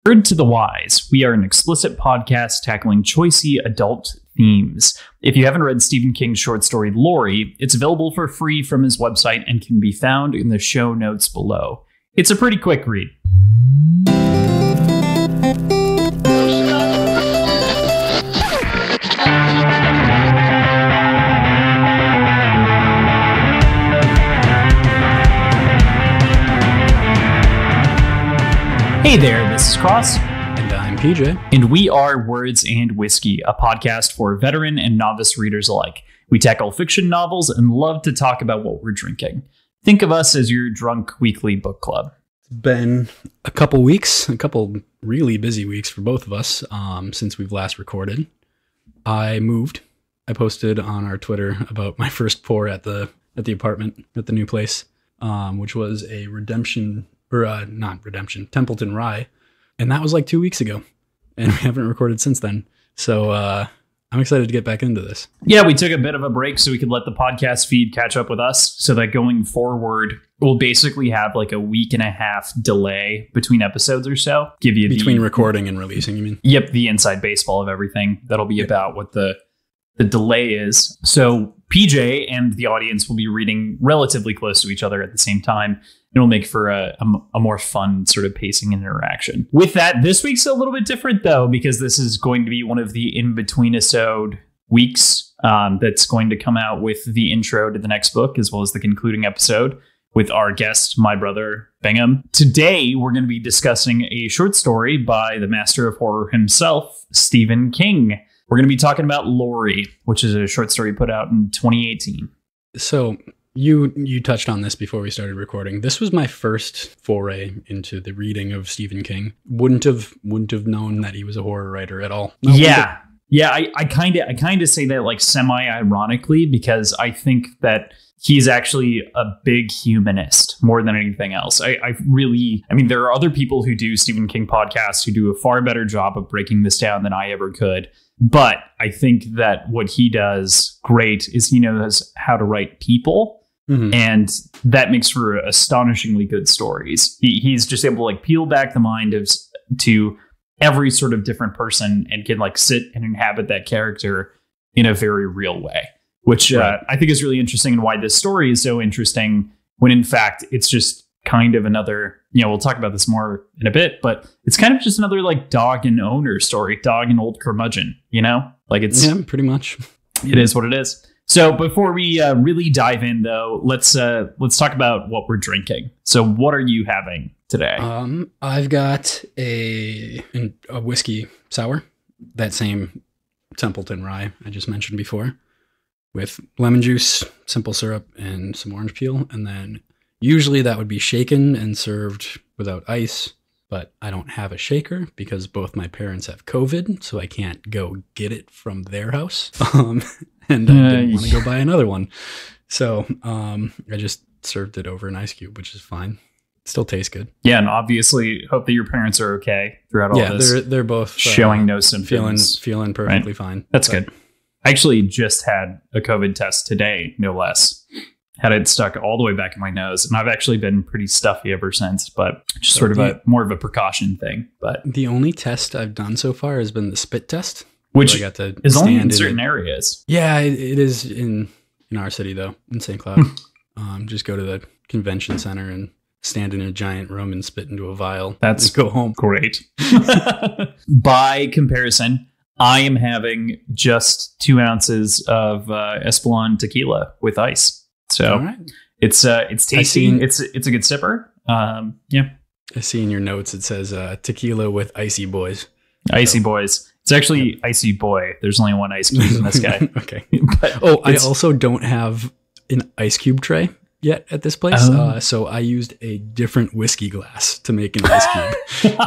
Word to the wise, we are an explicit podcast tackling choicey adult themes. If you haven't read Stephen King's short story Laurie, it's available for free from his website and can be found in the show notes below. It's a pretty quick read. Hey there, this is Cross. And I'm PJ. And we are Words and Whiskey, a podcast for veteran and novice readers alike. We tackle fiction novels and love to talk about what we're drinking. Think of us as your drunk weekly book club. It's been a couple weeks, a couple really busy weeks for both of us since we've last recorded. I moved. I posted on our Twitter about my first pour at the apartment at the new place, which was a Templeton Rye. And that was like 2 weeks ago. And we haven't recorded since then. So I'm excited to get back into this. Yeah, we took a bit of a break so we could let the podcast feed catch up with us so that going forward, we'll basically have like a week and a half delay between episodes or so. Give you between recording and releasing, you mean? Yep, the inside baseball of everything. That'll be about what the delay is. So PJ and the audience will be reading relatively close to each other at the same time. It'll make for a more fun sort of pacing and interaction. With that, this week's a little bit different, though, because this is going to be one of the in-between-isode weeks that's going to come out with the intro to the next book, as well as the concluding episode with our guest, my brother, Bingham. Today, we're going to be discussing a short story by the master of horror himself, Stephen King. We're going to be talking about Laurie, which is a short story put out in 2018. So you touched on this before we started recording. This was my first foray into the reading of Stephen King. Wouldn't have known that he was a horror writer at all. Yeah. I kind of say that like semi-ironically because I think that he's actually a big humanist more than anything else. I mean, there are other people who do Stephen King podcasts who do a far better job of breaking this down than I ever could. But I think that what he does great is he knows how to write people. Mm-hmm. And that makes for astonishingly good stories. He's just able to like peel back the mind to every sort of different person and can like sit and inhabit that character in a very real way, which right. I think is really interesting, and why this story is so interesting when in fact it's just kind of another, we'll talk about this more in a bit, but it's kind of just another like dog and owner story, dog and old curmudgeon, like it's pretty much. It is what it is. So before we really dive in, though, let's talk about what we're drinking. So what are you having today? I've got a whiskey sour, that same Templeton Rye I just mentioned before, with lemon juice, simple syrup, and some orange peel. And then usually that would be shaken and served without ice, but I don't have a shaker because both my parents have COVID, so I can't go get it from their house. And I didn't want to go buy another one. So I just served it over an ice cube, which is fine. It still tastes good. Yeah, and obviously hope that your parents are okay throughout all this. Yeah, they're both showing no symptoms. Feeling perfectly fine. That's good. I actually just had a COVID test today, no less. Had it stuck all the way back in my nose, and I've actually been pretty stuffy ever since, but just sort of more of a precaution thing. But the only test I've done so far has been the spit test, which is only in certain areas. Yeah, it is in our city, though, in St. Cloud. Just go to the convention center and stand in a giant room and spit into a vial. That's go home. Great. By comparison, I am having just 2 ounces of Espolòn tequila with ice. So right. It's tasty. It's a good sipper. Yeah. I see in your notes it says tequila with icy boys. Icy boys. It's actually Icy Boy. There's only one ice cube in this guy. Okay. I also don't have an ice cube tray yet at this place. So I used a different whiskey glass to make an ice cube.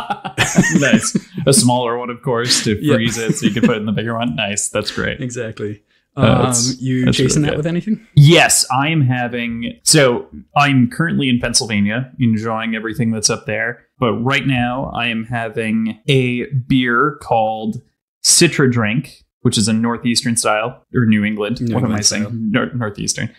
Nice. A smaller one, of course, to freeze it so you can put it in the bigger one. Nice. That's great. Exactly. You chasing really that with anything? Yes, I am having. So I'm currently in Pennsylvania, enjoying everything that's up there. But right now I am having a beer called Citra Drink, which is a Northeastern style, or New England. What am I saying? Northeastern.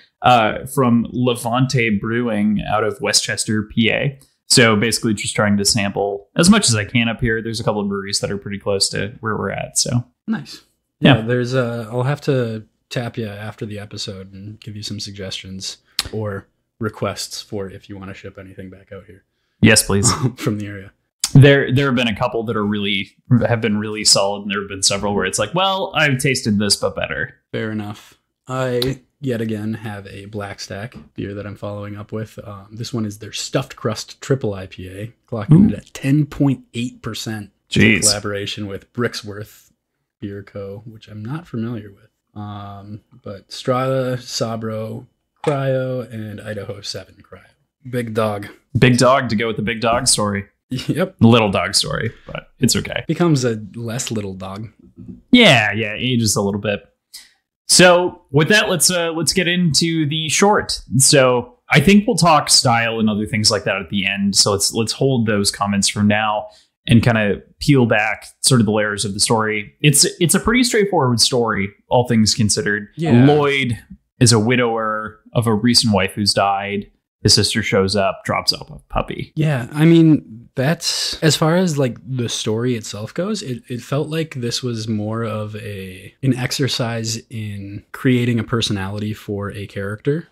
From Levante Brewing out of Westchester, PA. So basically just trying to sample as much as I can up here. There's a couple of breweries that are pretty close to where we're at. So nice. Yeah, there's I'll have to tap you after the episode and give you some suggestions or requests for if you want to ship anything back out here. Yes, please. From the area. There have been a couple that have been really solid, and there have been several where it's like, well, I've tasted this but better. Fair enough. I yet again have a Black Stack beer that I'm following up with. This one is their Stuffed Crust Triple IPA, clocking it at 10.8%. Jeez. Collaboration with Brixworth Beer Co., which I'm not familiar with. But Strata, Sabro, Cryo, and Idaho 7 Cryo. Big dog. Big dog to go with the big dog story. Yep. Little dog story, but it's okay. Becomes a less little dog. Yeah, ages a little bit. So with that, let's get into the short. So I think we'll talk style and other things like that at the end. So let's hold those comments for now and kind of peel back sort of the layers of the story. It's a pretty straightforward story, all things considered. Yeah. Lloyd is a widower of a recent wife who's died. His sister shows up, drops off a puppy. Yeah, I mean, that's as far as like the story itself goes, it felt like this was more of an exercise in creating a personality for a character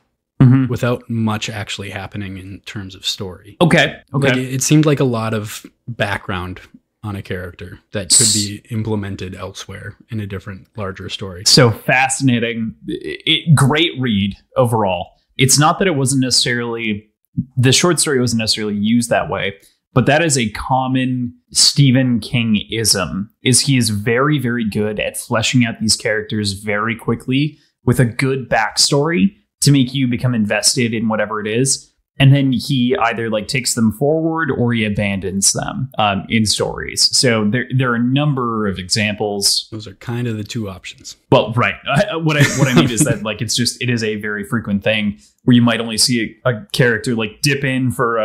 without much actually happening in terms of story. Okay. Like, it seemed like a lot of background on a character that could be implemented elsewhere in a different, larger story. So fascinating. Great read overall. It's not that it wasn't necessarily, the short story wasn't necessarily used that way, but that is a common Stephen King-ism, is he is very, very good at fleshing out these characters very quickly with a good backstory to make you become invested in whatever it is. And then he either like takes them forward or he abandons them in stories. So there are a number of examples. Those are kind of the two options. Well, right. What I mean is that like it is a very frequent thing where you might only see a character like dip in for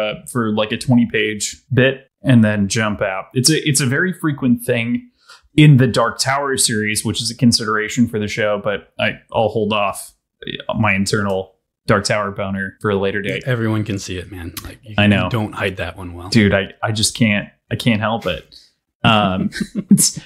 like a 20-page bit and then jump out. It's a very frequent thing in the Dark Tower series, which is a consideration for the show, but I'll hold off my internal Dark Tower boner for a later date. Everyone can see it, man. Like, I know. Don't hide that one well. Dude, I just can't. I can't help it. It's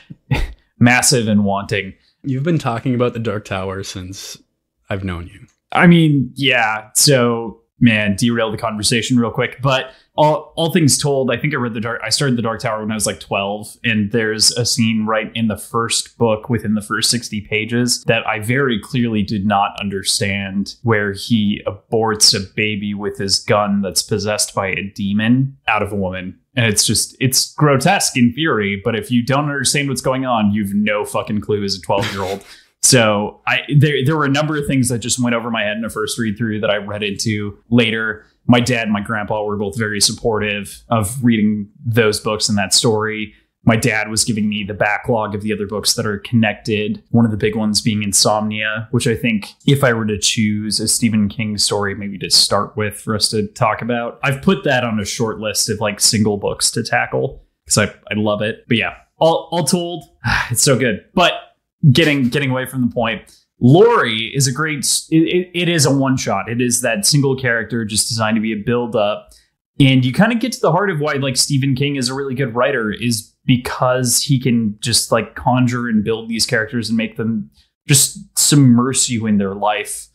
massive and wanting. You've been talking about the Dark Tower since I've known you. I mean, yeah. So, man, derail the conversation real quick. But all things told, I think I started the Dark Tower when I was like 12. And there's a scene right in the first book within the first 60 pages that I very clearly did not understand, where he aborts a baby with his gun that's possessed by a demon out of a woman. And it's grotesque in theory. But if you don't understand what's going on, you've no fucking clue as a 12-year-old. So there were a number of things that just went over my head in a first read through that I read into later. My dad and my grandpa were both very supportive of reading those books and that story. My dad was giving me the backlog of the other books that are connected. One of the big ones being Insomnia, which I think if I were to choose a Stephen King story maybe to start with for us to talk about, I've put that on a short list of like single books to tackle because I love it. But yeah, all told, it's so good. But getting away from the point, Laurie is a great, it is a one shot. It is that single character just designed to be a build up. And you kind of get to the heart of why like Stephen King is a really good writer, is because he can just like conjure and build these characters and make them just submerge you in their life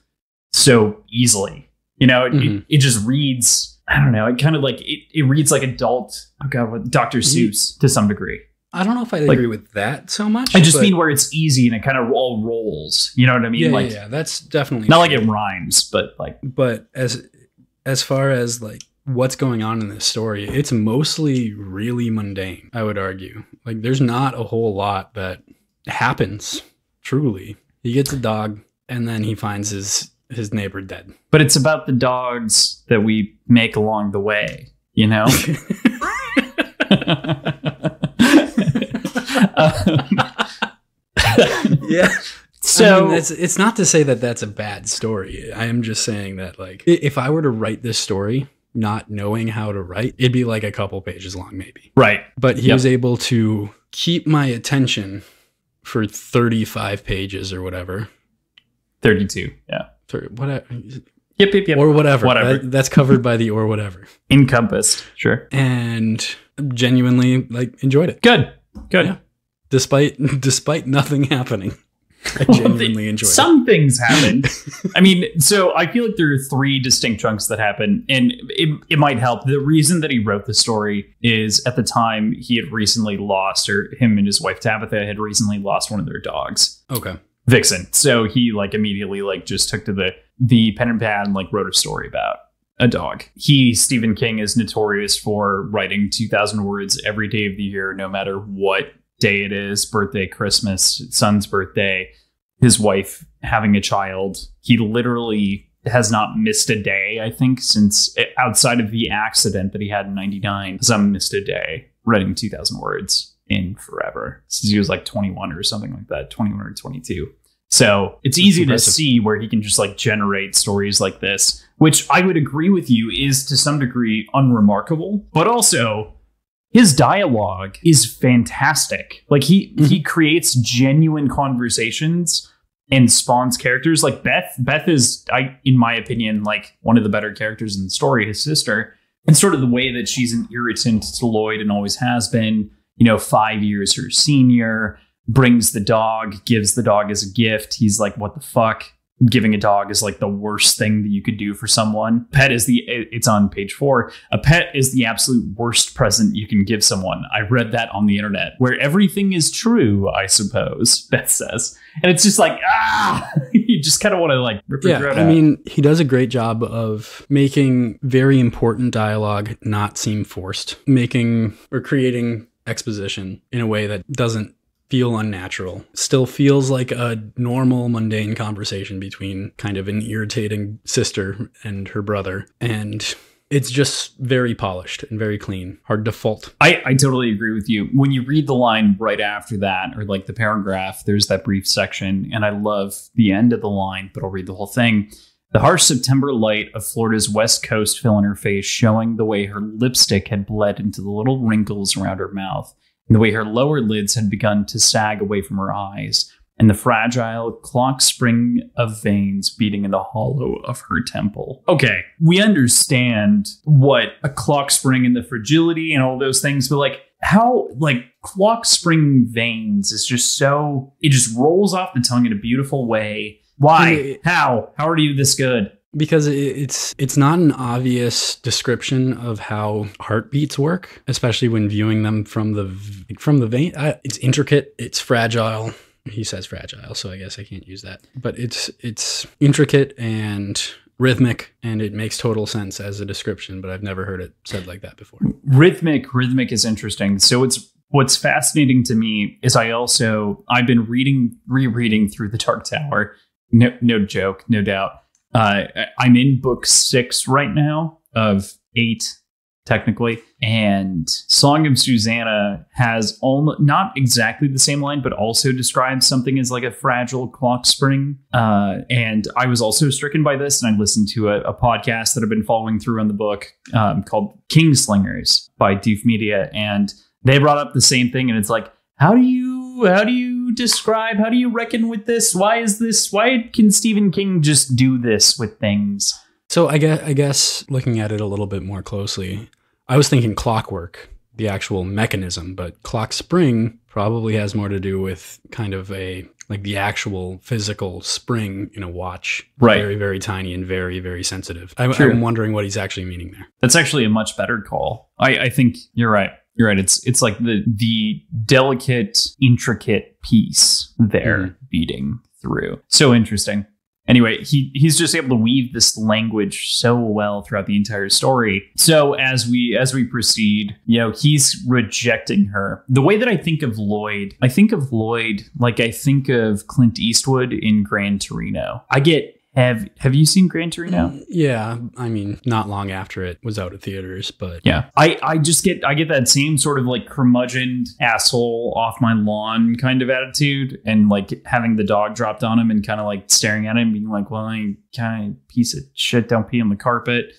so easily. You know, it just reads, I don't know, it kind of like, it reads like adult, Dr. Seuss to some degree. I don't know if I'd agree with that so much. I just mean where it's easy and it kind of all rolls. You know what I mean? Yeah, that's definitely not true. Like it rhymes, but like. But as far as like what's going on in this story, it's mostly really mundane, I would argue. Like there's not a whole lot that happens, truly. He gets a dog and then he finds his neighbor dead. But it's about the dogs that we make along the way, you know? Yeah. So I mean, it's not to say that that's a bad story. I am just saying that like if I were to write this story not knowing how to write, it'd be like a couple pages long maybe. Right. But he was able to keep my attention for 35 pages or whatever. 32. Yeah. Yep. Or whatever. Whatever. That's covered by the or whatever. Encompassed. Sure. And genuinely enjoyed it. Good. Yeah. Despite nothing happening. I genuinely enjoyed it. Some things happen. I mean, so I feel like there are 3 distinct chunks that happen, and it might help. The reason that he wrote the story is at the time he had recently lost, or him and his wife Tabitha had recently lost one of their dogs. Okay. Vixen. So he immediately just took to the pen and pad and wrote a story about a dog. Stephen King, is notorious for writing 2,000 words every day of the year, no matter what day it is, birthday, Christmas, son's birthday, his wife having a child. He literally has not missed a day, I think, since outside of the accident that he had in 99, hasn't missed a day writing 2,000 words in forever since he was 21 or something like that, 21 or 22. So it's easy to see where he can just generate stories like this, which I would agree with you is to some degree unremarkable, but also his dialogue is fantastic. He creates genuine conversations and spawns characters. Beth is, in my opinion, one of the better characters in the story, his sister, and sort of the way that she's an irritant to Lloyd and always has been, 5 years her senior, brings the dog, gives the dog as a gift. He's like, what the fuck? Giving a dog is the worst thing that you could do for someone. It's on page 4. A pet is the absolute worst present you can give someone. I read that on the internet, where everything is true, I suppose, Beth says. And it's just you just kind of want to rip your throat out. I mean, he does a great job of making very important dialogue not seem forced, making or creating exposition in a way that doesn't feel unnatural. Still feels like a normal, mundane conversation between kind of an irritating sister and her brother. And it's just very polished and very clean. Hard to fault. I totally agree with you. When you read the line right after that, or the paragraph, there's that brief section, and I love the end of the line, but I'll read the whole thing. The harsh September light of Florida's west coast fell on her face, showing the way her lipstick had bled into the little wrinkles around her mouth, and the way her lower lids had begun to sag away from her eyes, and the fragile clock spring of veins beating in the hollow of her temple. Okay, we understand what a clock spring and the fragility and all those things, but how clock spring veins is just so, it just rolls off the tongue in a beautiful way. Why? How are you this good? Because it's not an obvious description of how heartbeats work, especially when viewing them from the vein. It's intricate. It's fragile. He says fragile, so I guess I can't use that. But it's intricate and rhythmic, and it makes total sense as a description. But I've never heard it said like that before. Rhythmic is interesting. So what's fascinating to me is I've been rereading Through the Dark Tower. No joke, no doubt. I'm in book 6 right now of 8, technically. And Song of Susanna has not exactly the same line, but also describes something as a fragile clock spring. And I was also stricken by this, and I listened to a podcast that I've been following through on the book called Kingslingers by Doof Media. And they brought up the same thing. And it's how do you describe, how do you reckon with this? Why can Stephen King just do this with things? So I guess looking at it a little bit more closely, I was thinking clockwork, the actual mechanism, but clock spring probably has more to do with kind of the actual physical spring in a watch. Right. Very, very tiny and very, very sensitive. I'm wondering what he's actually meaning there. That's actually a much better call. I think you're right. You're right. It's the delicate, intricate piece there beating through. So interesting. Anyway, he's just able to weave this language so well throughout the entire story. So as we proceed, he's rejecting her. The way that I think of Lloyd like I think of Clint Eastwood in Gran Torino. Have you seen Gran Torino? Yeah, I mean, not long after it was out of theaters, but yeah, I get that same sort of curmudgeon asshole off my lawn kind of attitude, and having the dog dropped on him and kind of staring at him, being well, you kind of piece of shit, don't pee on the carpet,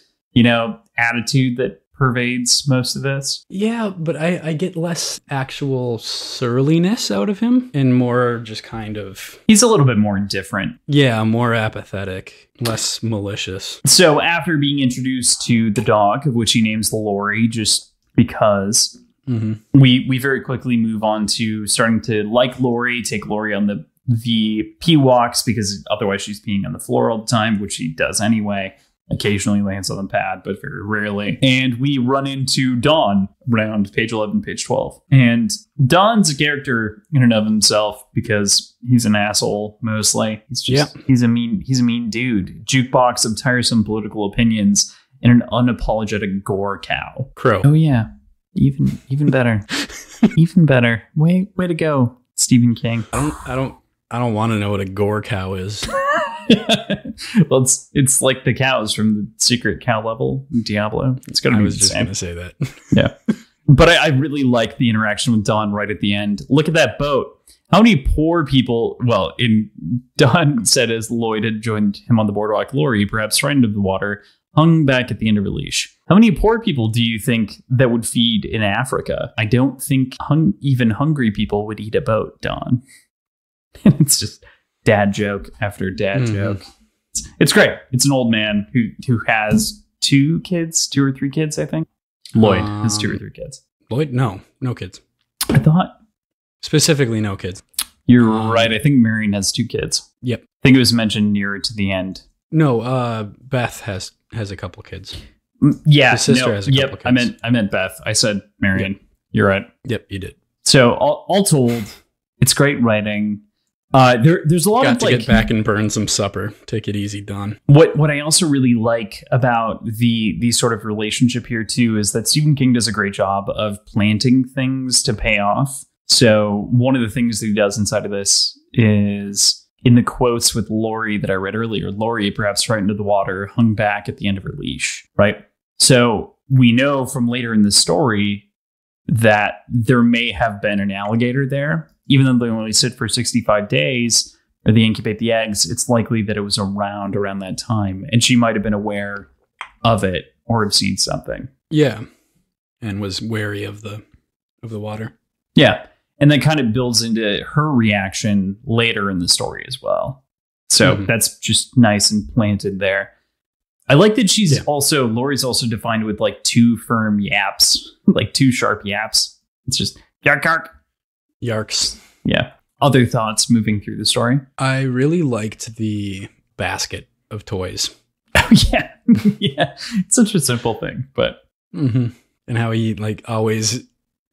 attitude that pervades most of this. Yeah, but I get less actual surliness out of him and more just kind of... He's a little bit more indifferent. Yeah, more apathetic, less malicious. So after being introduced to the dog, of which he names Laurie just because, we very quickly move on to starting to like Laurie, take Laurie on the pee walks because otherwise she's peeing on the floor all the time, which she does anyway. Occasionally lands on the pad, but very rarely. And we run into Dawn around page 11, page 12. And Dawn's a character in and of himself because he's an asshole mostly. He's just he's a mean dude. Jukebox of tiresome political opinions and an unapologetic gore cow. Crow. Oh yeah. Even better. Even better. Way to go, Stephen King. I don't want to know what a gore cow is. Well, it's like the cows from the secret cow level in Diablo. It's gonna be I was just going to say that. Yeah. But I really like the interaction with Dawn right at the end. Look at that boat. How many poor people... Well, Dawn said as Lloyd had joined him on the boardwalk, Laurie, perhaps frightened of the water, hung back at the end of her leash. How many poor people do you think that would feed in Africa? I don't think even hungry people would eat a boat, Dawn. It's just dad joke after dad joke. It's great. It's an old man who has 2 or 3 kids, I think. Lloyd has 2 or 3 kids. Lloyd? No kids. I thought. Specifically, no kids. You're right. I think Marion has 2 kids. Yep. I think it was mentioned nearer to the end. No, Beth has a couple kids. Yeah. His sister has a couple kids. I meant Beth. I said Marion. Yep. You're right. Yep, you did. So all told, it's great writing. There's a lot Got of to get back and burn some supper. Take it easy, Don. What I also really like about the sort of relationship here too is that Stephen King does a great job of planting things to pay off. So one of the things that he does inside of this is in the quotes with Laurie that I read earlier. Laurie, perhaps frightened of the water, hung back at the end of her leash. Right. So we know from later in the story that there may have been an alligator there. Even though they only sit for 65 days, or they incubate the eggs, it's likely that it was around that time. And she might have been aware of it or have seen something. Yeah. And was wary of the water. Yeah. And that kind of builds into her reaction later in the story as well. So that's just nice and planted there. I like that Laurie's also defined with like 2 firm yaps, like 2 sharp yaps. It's just yark yark. Yarks. Yeah. Other thoughts moving through the story? I really liked the basket of toys. Oh, yeah. Yeah. It's such a simple thing, but. And how he, like, always,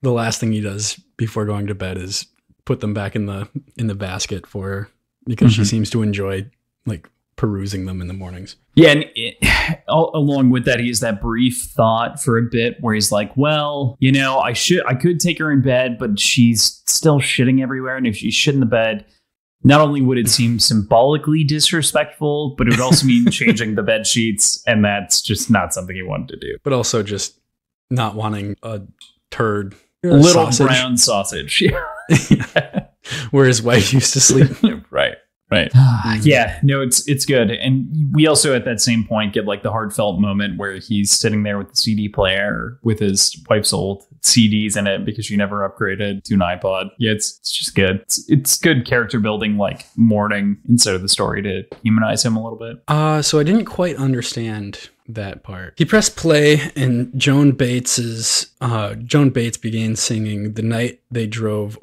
the last thing he does before going to bed is put them back in the basket for her because she seems to enjoy, like, perusing them in the mornings. Yeah, and along with that, he has that brief thought for a bit where he's like, well, I could take her in bed, but she's still shitting everywhere. And if she shit in the bed, not only would it seem symbolically disrespectful, but it would also mean changing the bed sheets. And that's just not something he wanted to do. But also just not wanting a turd. Little brown sausage. Yeah. Where his wife used to sleep. Right. Right. Yeah, no, it's good. And we also at that same point get like the heartfelt moment where he's sitting there with the CD player with his wife's old CDs in it because she never upgraded to an iPod. Yeah, it's just good. It's good character building, like mourning instead of the story to humanize him a little bit. So I didn't quite understand that part. He pressed play and Joan Bates began singing The Night They Drove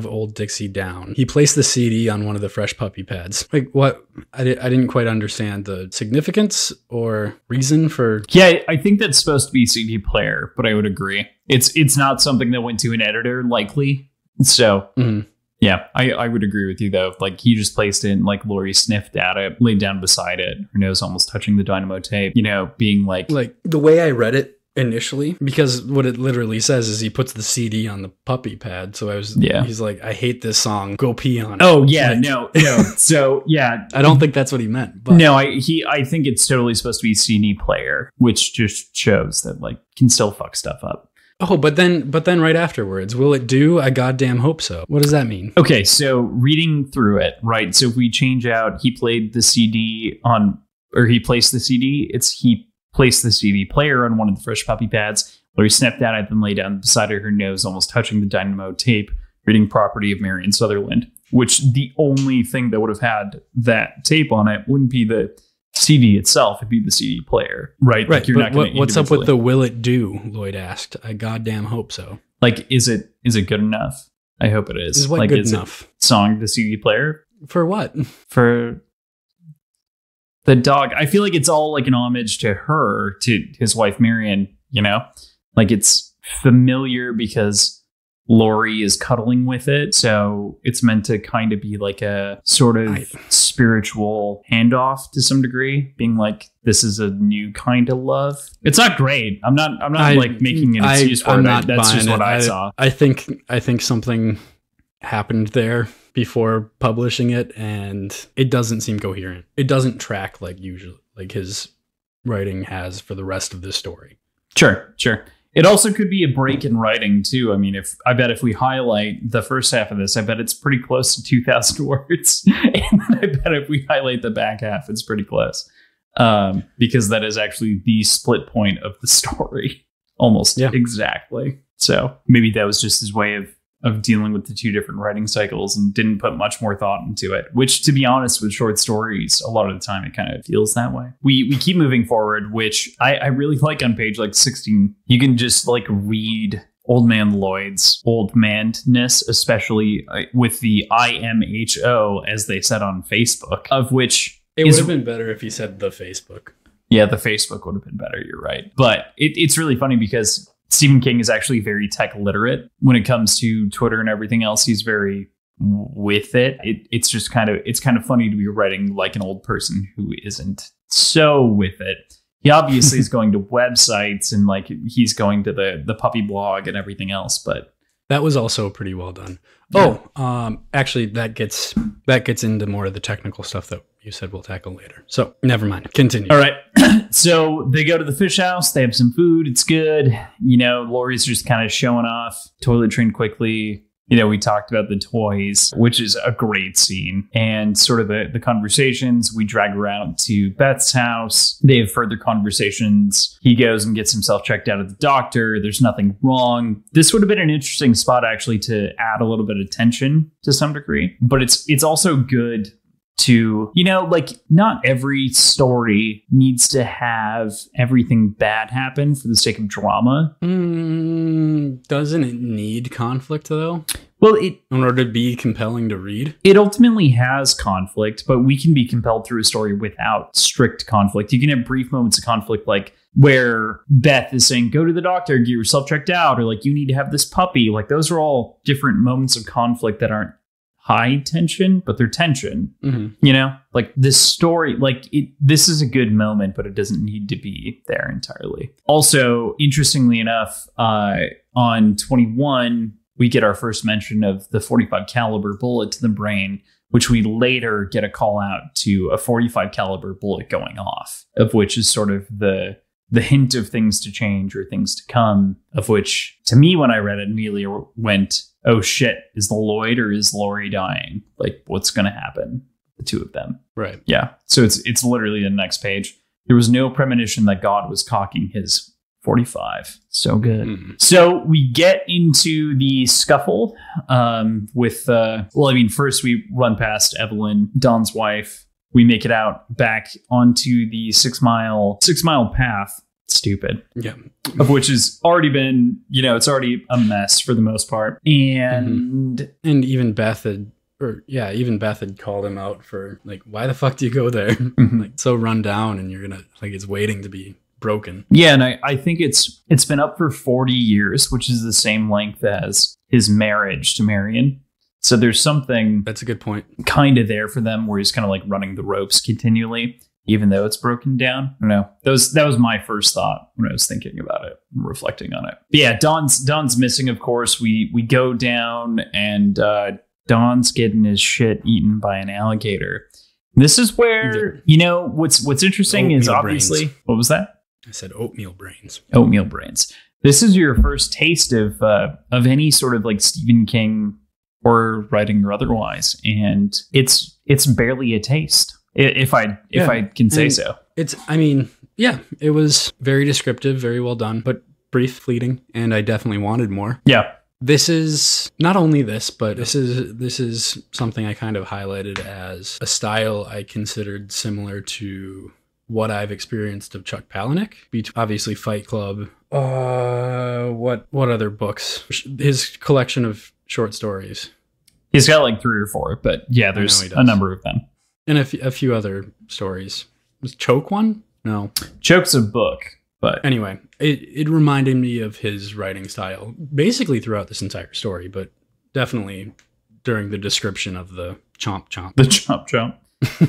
Old Dixie Down. He placed the CD on one of the fresh puppy pads. Like what? I didn't quite understand the significance or reason for. Yeah, I think that's supposed to be CD player, but I would agree. It's not something that went to an editor likely. So yeah, I would agree with you, though. Like, he just placed it, like, Laurie sniffed at it, laid down beside it, her nose almost touching the dynamo tape, being like... Like, the way I read it initially, because what it literally says is he puts the CD on the puppy pad. So he's like, I hate this song, go pee on it. Oh, yeah, like, no. So, yeah. I don't think that's what he meant. But. No, I think it's totally supposed to be CD player, which just shows that, like, can still fuck stuff up. Oh, but then right afterwards, will it do? I goddamn hope so. What does that mean? Okay, so reading through it, right? So if we change out, he placed the CD, it's he placed the CD player on one of the fresh puppy pads. Laurie snapped at it, then lay down beside her nose, almost touching the dynamo tape, reading property of Marion Sutherland, which the only thing that would have had that tape on it wouldn't be the CD itself, it'd be the CD player, right? Right. Like you're not going to what's up with the will it do? Lloyd asked. I goddamn hope so. Like, is it good enough? I hope it is. Is what like, good is enough? Song the CD player For what? for the dog. I feel like it's all like an homage to her, to his wife Marion. You know, like it's familiar because Laurie is cuddling with it, so it's meant to kind of be like a sort of spiritual handoff to some degree, being like, this is a new kind of love. It's not great. I'm not like making an excuse for it. That's just what I saw. I think something happened there before publishing it, and it doesn't seem coherent. It doesn't track like usually, like his writing has for the rest of the story. Sure. It also could be a break in writing too. I mean, I bet if we highlight the first half of this, I bet it's pretty close to 2,000 words. And I bet if we highlight the back half, it's pretty close. Because that is actually the split point of the story. Almost exactly. So maybe that was just his way of dealing with the two different writing cycles and didn't put much more thought into it, which, to be honest, with short stories, a lot of the time it kind of feels that way. We keep moving forward, which I really like on page like 16. You can just like read Old Man Lloyd's old man-ness, especially with the IMHO, as they said on Facebook, of which it would have been better if he said the Facebook. Yeah, the Facebook would have been better. You're right. But it's really funny because Stephen King is actually very tech literate when it comes to Twitter and everything else. He's very with it. It's kind of funny to be writing like an old person who isn't so with it. He obviously is going to websites and like he's going to the puppy blog and everything else, but that was also pretty well done. Yeah. Actually that gets into more of the technical stuff that you said we'll tackle later. So never mind. Continue. All right. So they go to the fish house. They have some food. It's good. You know, Laurie's just kind of showing off, toilet trained quickly. You know, we talked about the toys, which is a great scene. And sort of the conversations. We drag her out to Beth's house. They have further conversations. He goes and gets himself checked out at the doctor. There's nothing wrong. This would have been an interesting spot, actually, to add a little bit of tension to some degree. But it's also good to, you know, like not every story needs to have everything bad happen for the sake of drama. Doesn't it need conflict though? Well, in order to be compelling to read? It ultimately has conflict, but we can be compelled through a story without strict conflict. You can have brief moments of conflict, like where Beth is saying, go to the doctor, get yourself checked out, or like, you need to have this puppy. Like those are all different moments of conflict that aren't high tension, but they're tension. Mm-hmm. You know, like this story, like this is a good moment, but it doesn't need to be there entirely. Also, interestingly enough, on 21, we get our first mention of the 45 caliber bullet to the brain, which we later get a call out to a 45 caliber bullet going off, of which is sort of the hint of things to change or things to come, of which to me, when I read it, immediately went, oh shit, is the Lloyd or is Laurie dying? Like, what's going to happen? The two of them. Right. Yeah. So it's literally the next page. There was no premonition that God was cocking his 45. So good. Mm. So we get into the scuffle with, first we run past Evelyn, Don's wife. We make it out back onto the 6 mile path. Stupid. Yeah. Of which has already been, you know, it's already a mess for the most part. And even Beth had called him out for like, why the fuck do you go there? Mm-hmm. Like so run down and you're gonna like it's waiting to be broken. Yeah, and I think it's been up for 40 years, which is the same length as his marriage to Marion. So there's something that's a good point. Kind of there for them where he's kind of like running the ropes continually, even though it's broken down. I don't know. That was my first thought when I was thinking about it and reflecting on it. But yeah, Don's missing, of course. We go down and Don's getting his shit eaten by an alligator. This is where, you know, what's interesting Oatmeal is obviously brains. What was that? I said oatmeal brains. Oatmeal brains. This is your first taste of any sort of like Stephen King or writing or otherwise, and it's barely a taste, if I can say so. It's Yeah, it was very descriptive, very well done, but brief, fleeting, and I definitely wanted more. Yeah. This is not only this, but this is something I kind of highlighted as a style I considered similar to what I've experienced of Chuck Palahniuk. Obviously Fight Club. What other books? His collection of short stories. He's got like 3 or 4, but yeah, there's a number of them. And a few other stories. Was Choke one? No. Choke's a book, but anyway, it reminded me of his writing style, basically throughout this entire story, but definitely during the description of the chomp chomp. The chomp chomp.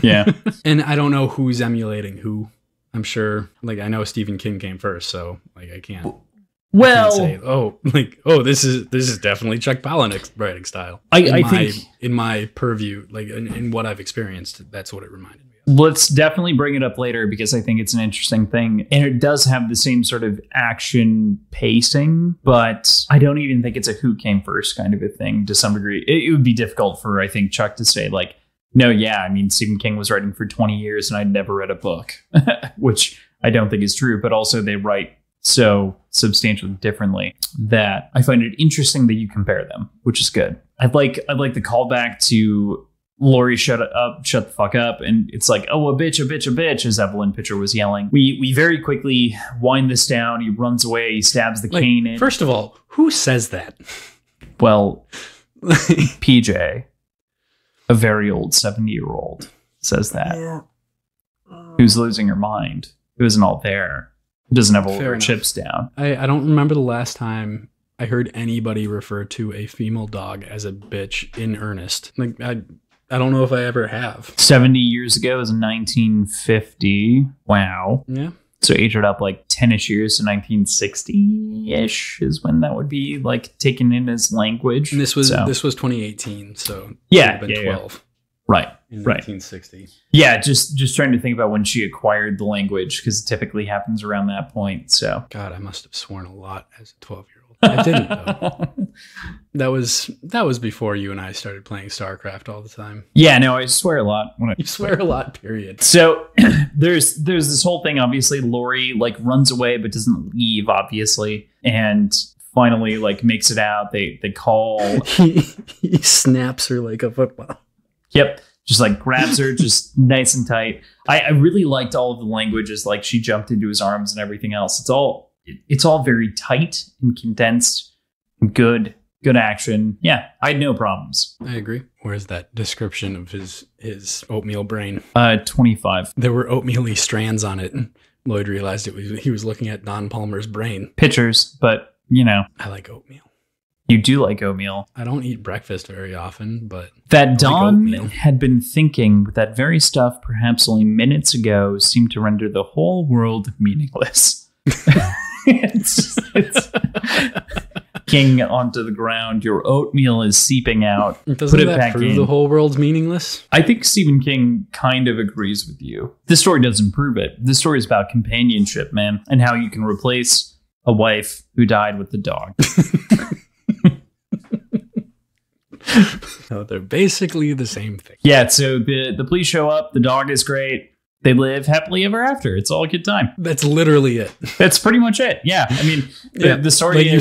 Yeah. And I don't know who's emulating who. I'm sure, like, I know Stephen King came first, so like I can't. Well, say, this is definitely Chuck Palahniuk's writing style. I think in my purview, like in what I've experienced, that's what it reminded me of. Let's definitely bring it up later because I think it's an interesting thing. And it does have the same sort of action pacing, but I don't even think it's a who came first kind of a thing to some degree. It would be difficult for, I think, Chuck to say like, no, yeah, I mean, Stephen King was writing for 20 years and I'd never read a book, which I don't think is true, but also they write so substantially differently that I find it interesting that you compare them, which is good. I'd like the callback to Laurie, shut the fuck up. And it's like, oh, a bitch, as Evelyn Pitcher was yelling. We very quickly wind this down. He runs away. He stabs the cane in. First of all, who says that? Well, PJ, a very old 70-year-old, says that. Who's losing her mind. Who isn't all there. Who doesn't have all her chips down. I don't remember the last time I heard anybody refer to a female dog as a bitch in earnest. Like, I don't know if I ever have. 70 years ago was 1950. Wow. Yeah. So age it up like 10-ish years to 1960-ish is when that would be like taken in as language. And this was 2018, so yeah, been 12. Yeah. Right. In right. 1960. Yeah, just trying to think about when she acquired the language because it typically happens around that point. So God, I must have sworn a lot as a 12-year-old. I didn't though. That was before you and I started playing StarCraft all the time. Yeah, no, I swear a lot. You swear a lot, period. So there's this whole thing. Obviously, Laurie like runs away but doesn't leave, obviously, and finally like makes it out. They call. He snaps her like a football. Yep. Just like grabs her just nice and tight. I really liked all of the languages, like she jumped into his arms and everything else. It's all very tight and condensed. Good action. Yeah, I had no problems. I agree. Where's that description of his oatmeal brain? 25. There were oatmeal-y strands on it. Lloyd realized he was looking at Don Palmer's brain. Pictures, but you know. I like oatmeal. You do like oatmeal. I don't eat breakfast very often, but that Don had been thinking with that very stuff perhaps only minutes ago seemed to render the whole world meaningless. it's King onto the ground. Your oatmeal is seeping out. Doesn't Put it that back prove in. The whole world's meaningless? I think Stephen King kind of agrees with you. This story doesn't prove it. This story is about companionship, man, and how you can replace a wife who died with the dog. No, they're basically the same thing. Yeah, so the police show up. The dog is great. They live happily ever after. It's all a good time. That's literally it. That's pretty much it. Yeah, I mean, the story like is... You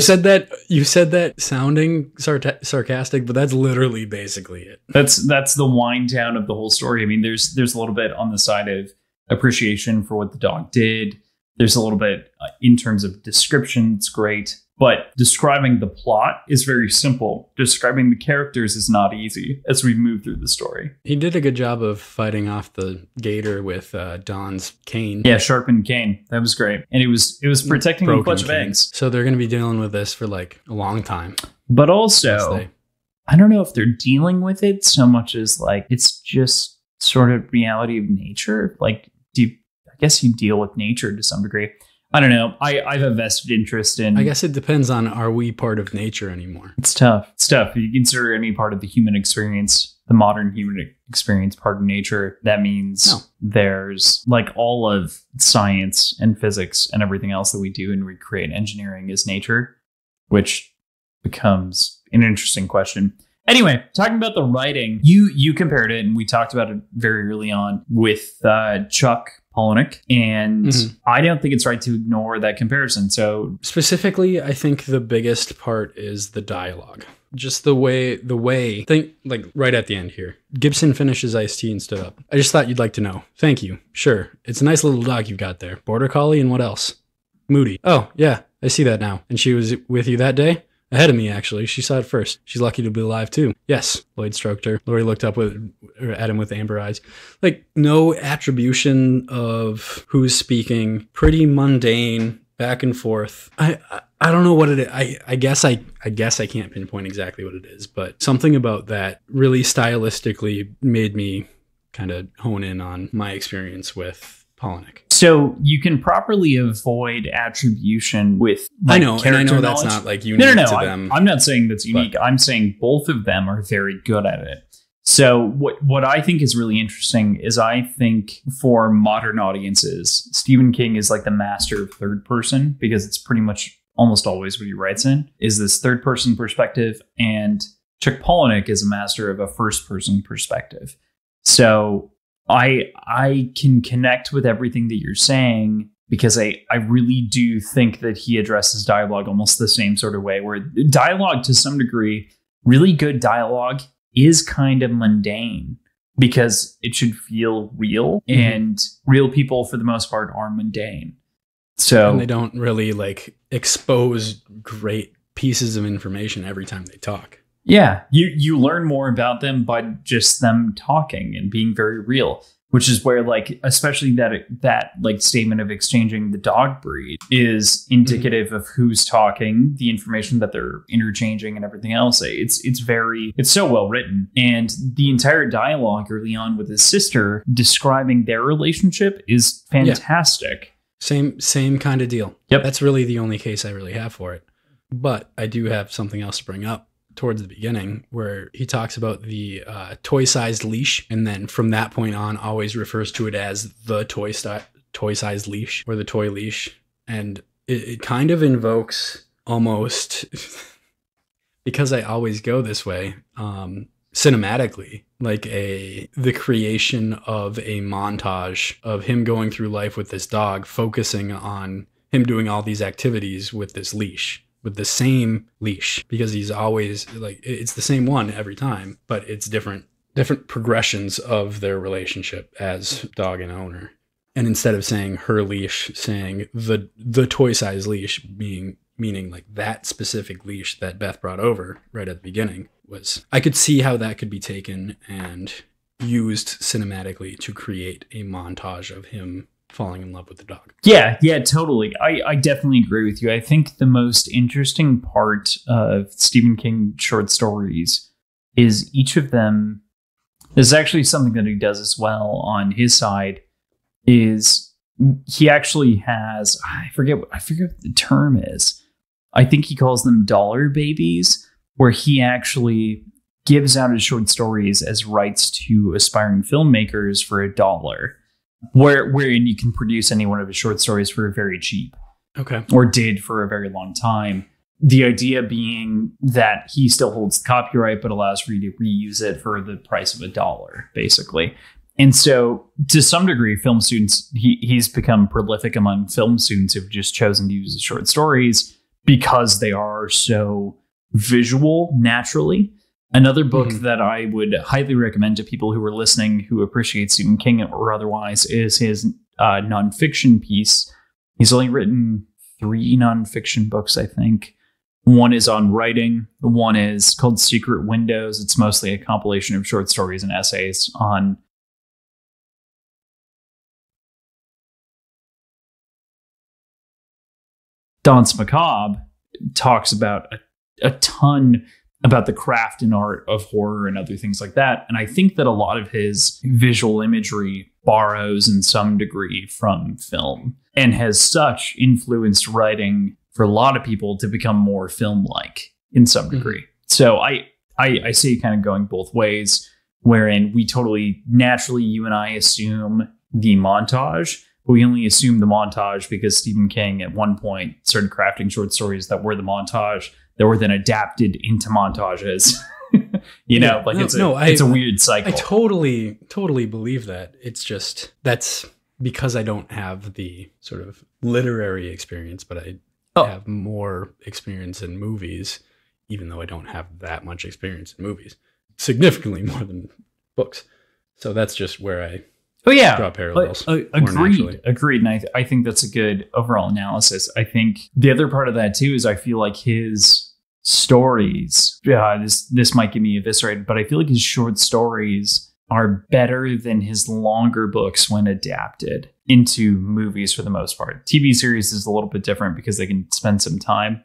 said that sounding sarcastic, but that's literally basically it. That's the wind down of the whole story. I mean, there's a little bit on the side of appreciation for what the dog did. There's a little bit in terms of description. It's great. But describing the plot is very simple. Describing the characters is not easy as we move through the story. He did a good job of fighting off the gator with Don's cane. Yeah, sharpened cane. That was great. And it was protecting a bunch of eggs. So they're going to be dealing with this for like a long time. But also, I don't know if they're dealing with it so much as like it's just sort of reality of nature. Like, I guess you deal with nature to some degree. I don't know. I have a vested interest in... I guess it depends on, are we part of nature anymore? It's tough. It's tough. If you consider any part of the human experience, the modern human experience, part of nature, that means there's like all of science and physics and everything else that we do and we create engineering is nature, which becomes an interesting question. Anyway, talking about the writing, you compared it, and we talked about it very early on with Chuck Palahniuk, and I don't think it's right to ignore that comparison. So specifically, I think the biggest part is the dialogue. Just the way, think like right at the end here. Gibson finishes iced tea and stood up. I just thought you'd like to know. Thank you. Sure. It's a nice little dog you've got there. Border Collie and what else? Moody. Oh, yeah. I see that now. And she was with you that day? Ahead of me, actually. She saw it first. She's lucky to be alive, too. Yes. Lloyd stroked her. Laurie looked up at him with amber eyes. Like, no attribution of who's speaking. Pretty mundane, back and forth. I don't know what it is. I guess I can't pinpoint exactly what it is, but something about that really stylistically made me kind of hone in on my experience with Palahniuk. So you can properly avoid attribution with I know that's not like unique to them. I'm not saying that's unique. I'm saying both of them are very good at it. So what I think is really interesting is I think for modern audiences, Stephen King is like the master of third person, because it's pretty much almost always what he writes in is this third person perspective. And Chuck Palahniuk is a master of a first person perspective. So I can connect with everything that you're saying, because I really do think that he addresses dialogue almost the same sort of way, where dialogue to some degree, really good dialogue is kind of mundane because it should feel real, and real people for the most part are mundane. So and they don't really like expose great pieces of information every time they talk. Yeah, you learn more about them by just them talking and being very real, which is where, like, especially that like statement of exchanging the dog breed is indicative of who's talking, the information that they're interchanging, and everything else. It's so well written, and the entire dialogue early on with his sister describing their relationship is fantastic. Yeah. Same kind of deal. Yep, that's really the only case I really have for it. But I do have something else to bring up towards the beginning, where he talks about the toy-sized leash, and then from that point on always refers to it as the toy-sized leash, or the toy leash. And it kind of invokes almost, because I always go this way, cinematically, like the creation of a montage of him going through life with this dog, focusing on him doing all these activities with this leash, with the same leash, because he's always like, it's the same one every time, but it's different progressions of their relationship as dog and owner. And instead of saying her leash, saying the toy size leash, meaning like that specific leash that Beth brought over right at the beginning, was, I could see how that could be taken and used cinematically to create a montage of him falling in love with the dog. Yeah, totally. I definitely agree with you. I think the most interesting part of Stephen King short stories is each of them, this is actually something that he does as well on his side, is he actually has, I forget what the term is. I think he calls them dollar babies, where he actually gives out his short stories as rights to aspiring filmmakers for $1. Wherein you can produce any one of his short stories for very cheap. Okay. Or did for a very long time. The idea being that he still holds the copyright, but allows for you to reuse it for the price of $1, basically. And so, to some degree, film students, he's become prolific among film students who've just chosen to use his short stories because they are so visual naturally. Another book that I would highly recommend to people who are listening who appreciate Stephen King or otherwise is his nonfiction piece. He's only written 3 nonfiction books, I think. One is on writing. One is called Secret Windows. It's mostly a compilation of short stories and essays on Danse Macabre. Talks about a ton about the craft and art of horror and other things like that. And I think that a lot of his visual imagery borrows in some degree from film and has such influenced writing for a lot of people to become more film-like in some degree. So I see it kind of going both ways, wherein we totally naturally, you and I assume the montage, but we only assume the montage because Stephen King at one point started crafting short stories that were the montage that were then adapted into montages. It's a weird cycle. I totally believe that. It's just, that's because I don't have the sort of literary experience, but I have more experience in movies, even though I don't have that much experience in movies, significantly more than books. So that's just where I draw parallels. Agreed. And I think that's a good overall analysis. I think the other part of that too is I feel like his stories, this might get me eviscerated, but I feel like his short stories are better than his longer books when adapted into movies for the most part. TV series is a little bit different because they can spend some time,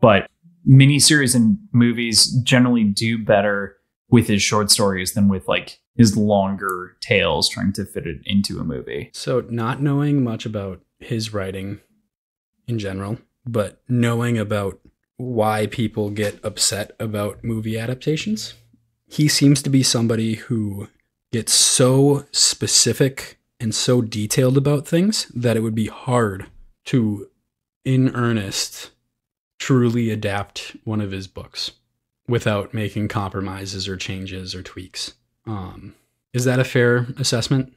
but miniseries and movies generally do better with his short stories than with like his longer tales trying to fit it into a movie. So not knowing much about his writing in general, but knowing about why people get upset about movie adaptations, he seems to be somebody who gets so specific and so detailed about things that it would be hard to, in earnest, truly adapt one of his books without making compromises or changes or tweaks. Is that a fair assessment?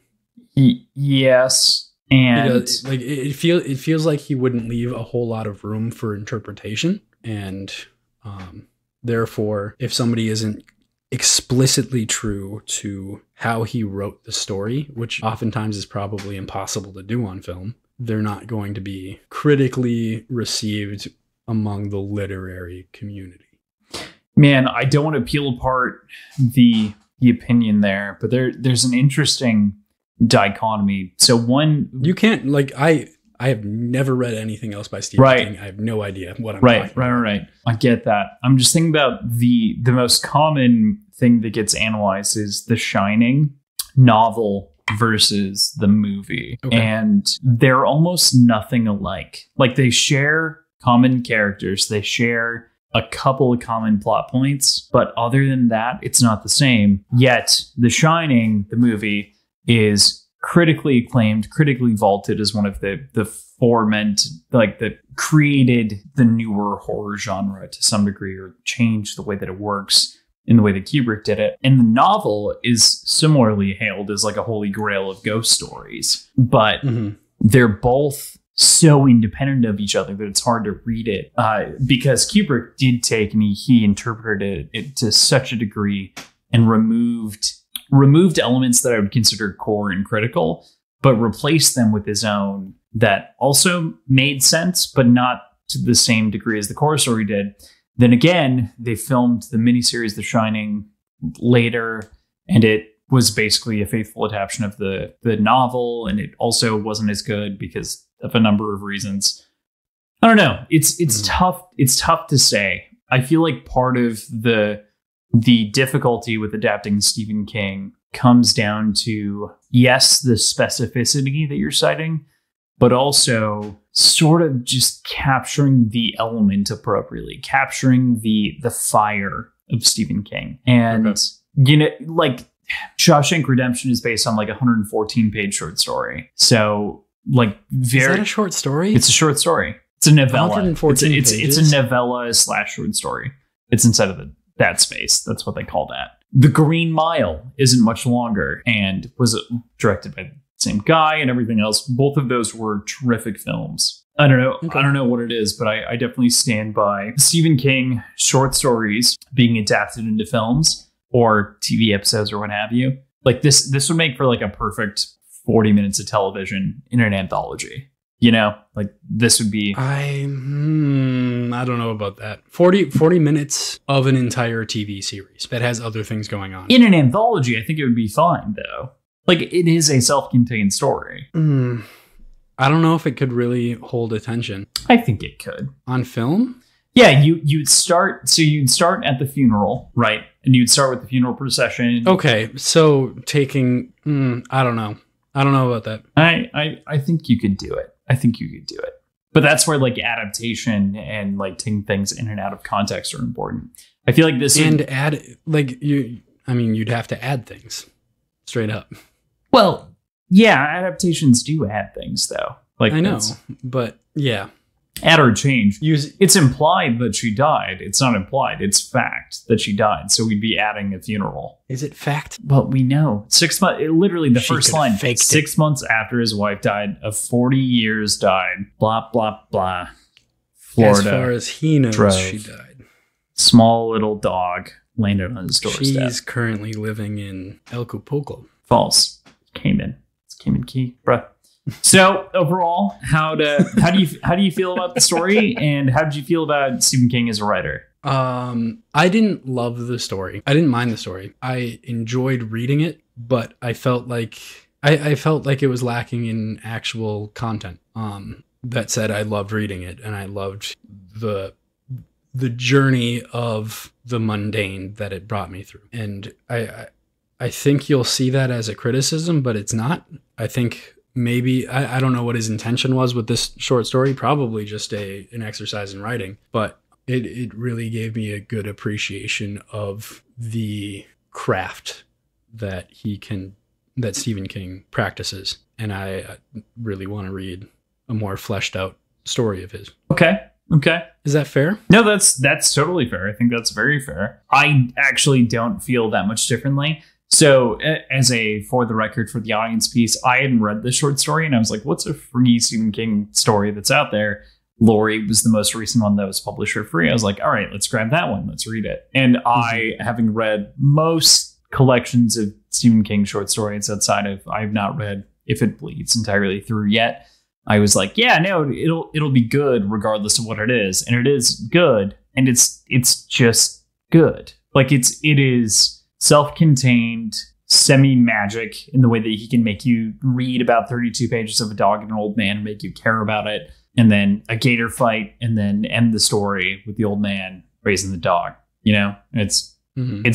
Yes. And because, like it feels like he wouldn't leave a whole lot of room for interpretation. And therefore, if somebody isn't explicitly true to how he wrote the story, which oftentimes is probably impossible to do on film, they're not going to be critically received among the literary community. Man, I don't want to peel apart the opinion there, but there's an interesting dichotomy. So one, you can't, like, I have never read anything else by Stephen King. I have no idea what I'm talking about. Right. I get that. I'm just thinking about the most common thing that gets analyzed is The Shining novel versus the movie. Okay. And they're almost nothing alike. Like, they share common characters. They share a couple of common plot points, but other than that, it's not the same. Yet The Shining, the movie, is critically acclaimed, critically vaulted as one of the foment, like, that created the newer horror genre to some degree, or changed the way that it works in the way that Kubrick did it. And the novel is similarly hailed as like a holy grail of ghost stories, but they're both so independent of each other that it's hard to read it, because Kubrick did take and he interpreted it to such a degree and removed elements that I would consider core and critical, but replaced them with his own that also made sense, but not to the same degree as the core story did. Then again, they filmed the miniseries The Shining later, and it was basically a faithful adaptation of the novel, and it also wasn't as good because of a number of reasons. I don't know. It's tough. It's tough to say. I feel like part of the difficulty with adapting Stephen King comes down to, yes, the specificity that you're citing, but also sort of just capturing the element appropriately, capturing the fire of Stephen King. And, you know, like, Shawshank Redemption is based on like a 114-page short story. So, like, is that a short story? It's a short story. It's a novella. 114 it's a novella / short story. It's inside of that space. That's what they call that. The Green Mile isn't much longer and was directed by the same guy and everything else. Both of those were terrific films. I don't know. Okay. I don't know what it is, but I definitely stand by Stephen King short stories being adapted into films or TV episodes or what have you. Like, this would make for like a perfect 40 minutes of television in an anthology. You know, like, this would be... I don't know about that. 40 minutes of an entire TV series that has other things going on. In an anthology, I think it would be fine, though. Like, it is a self-contained story. I don't know if it could really hold attention. I think it could. On film? Yeah, you'd start at the funeral, right? And you'd start with the funeral procession. Okay, so taking... I don't know. I don't know about that. I think you could do it. But that's where, like, adaptation and, like, taking things in and out of context are important. I feel like this... And you'd have to add things. Straight up. Well, yeah, adaptations do add things, though. Like, I know, but yeah. Add or change. Use It's implied that she died. It's not implied. It's fact that she died. So we'd be adding a funeral. Is it fact? Well, we know. 6 months, literally the She first could've line. faked 6 months after his wife died, of 40 years died. Blah, blah, blah. Florida. As far as he knows, drove. she died. Small little dog landed on his doorstep. She's currently living in Acapulco. False. Cayman. It's Cayman Key, bruh. So overall, how do you feel about the story, and how did you feel about Stephen King as a writer? I didn't love the story. I didn't mind the story. I enjoyed reading it, but I felt like I felt like it was lacking in actual content. That said, I loved reading it, and I loved the journey of the mundane that it brought me through. And I think you'll see that as a criticism, but it's not. I think maybe, I don't know what his intention was with this short story, probably just an exercise in writing, but it really gave me a good appreciation of the craft that Stephen King practices. And I really want to read a more fleshed out story of his. Okay. Is that fair? No, that's totally fair. I think that's very fair. I actually don't feel that much differently. So as for the record, for the audience piece, I hadn't read the short story, and I was like, what's a free Stephen King story that's out there? Laurie was the most recent one that was published for free. I was like, all right, let's grab that one. Let's read it. And I, having read most collections of Stephen King short stories outside of, I have not read If It Bleeds entirely through yet. I was like, yeah, no, it'll be good regardless of what it is. And it is good. And it's just good. Like it is self-contained, semi-magic in the way that he can make you read about 32 pages of a dog and an old man and make you care about it. And then a gator fight, and then end the story with the old man raising the dog. You know, it's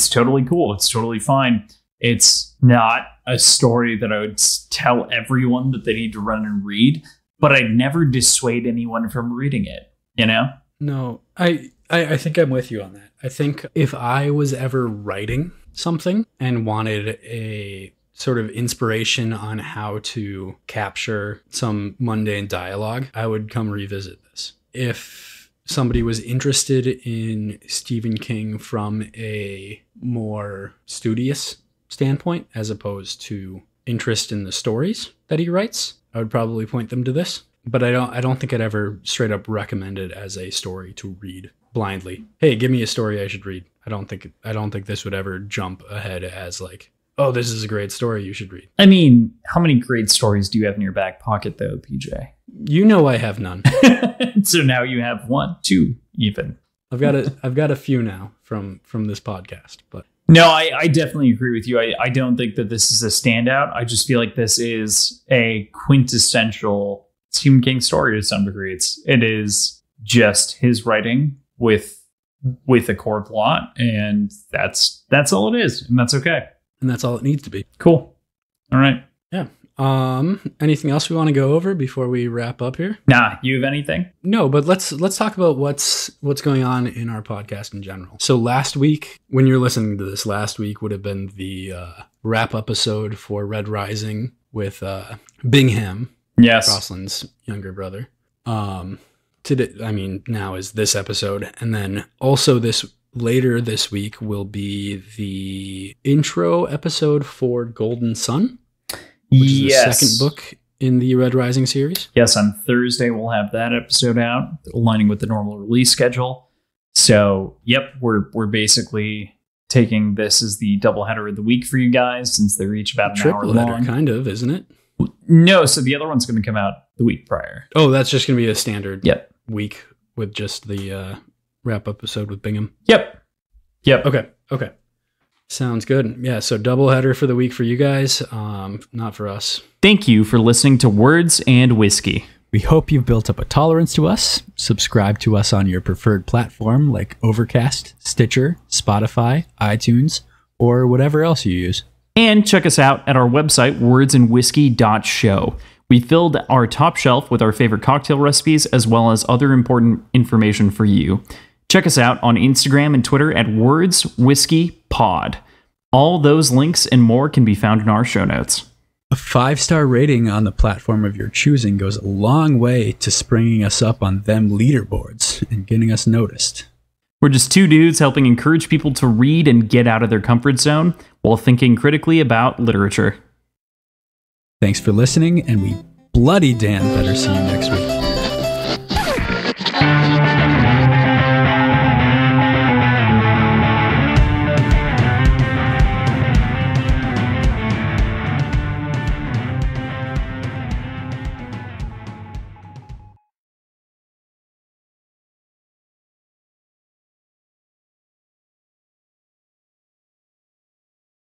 totally cool. It's totally fine. It's not a story that I would tell everyone that they need to run and read, but I'd never dissuade anyone from reading it, you know? No, I think I'm with you on that. I think if I was ever writing something and wanted a sort of inspiration on how to capture some mundane dialogue, I would come revisit this. If somebody was interested in Stephen King from a more studious standpoint, as opposed to interest in the stories that he writes, I would probably point them to this. But I don't think I'd ever straight up recommend it as a story to read blindly. Hey, give me a story I should read. I don't think this would ever jump ahead as like, oh, this is a great story you should read. I mean, how many great stories do you have in your back pocket though, PJ? You know I have none. So now you have 1, 2 even. I've got a few now from this podcast, but no, I definitely agree with you. I don't think that this is a standout. I just feel like this is a quintessential Stephen King story to some degree. It is just his writing with a core plot, and that's all it is, and that's okay. And that's all it needs to be. Cool. All right. Yeah. Anything else we want to go over before we wrap up here? Nah, you have anything? No, but let's talk about what's going on in our podcast in general. So last week, when you're listening to this, last week would have been the wrap episode for Red Rising with Bingham. Yes. Crosland's younger brother. Today, I mean, now is this episode. And then also later this week will be the intro episode for Golden Sun, which is the second book in the Red Rising series. Yes, on Thursday we'll have that episode out, aligning with the normal release schedule. So, yep, we're basically taking this as the doubleheader of the week for you guys, since they're each about an hour long. Kind of, isn't it? No, so the other one's going to come out the week prior. Oh, that's just going to be a standard week with just the wrap episode with Bingham. Yep. Okay. Sounds good. Yeah, so doubleheader for the week for you guys, not for us. Thank you for listening to Words and Whiskey. We hope you've built up a tolerance to us. Subscribe to us on your preferred platform like Overcast, Stitcher, Spotify, iTunes, or whatever else you use. And check us out at our website, wordsandwhiskey.show. We filled our top shelf with our favorite cocktail recipes, as well as other important information for you. Check us out on Instagram and Twitter at wordswhiskeypod. All those links and more can be found in our show notes. A 5-star rating on the platform of your choosing goes a long way to springing us up on them leaderboards and getting us noticed. We're just two dudes helping encourage people to read and get out of their comfort zone while thinking critically about literature. Thanks for listening, and we bloody damn better see you next week.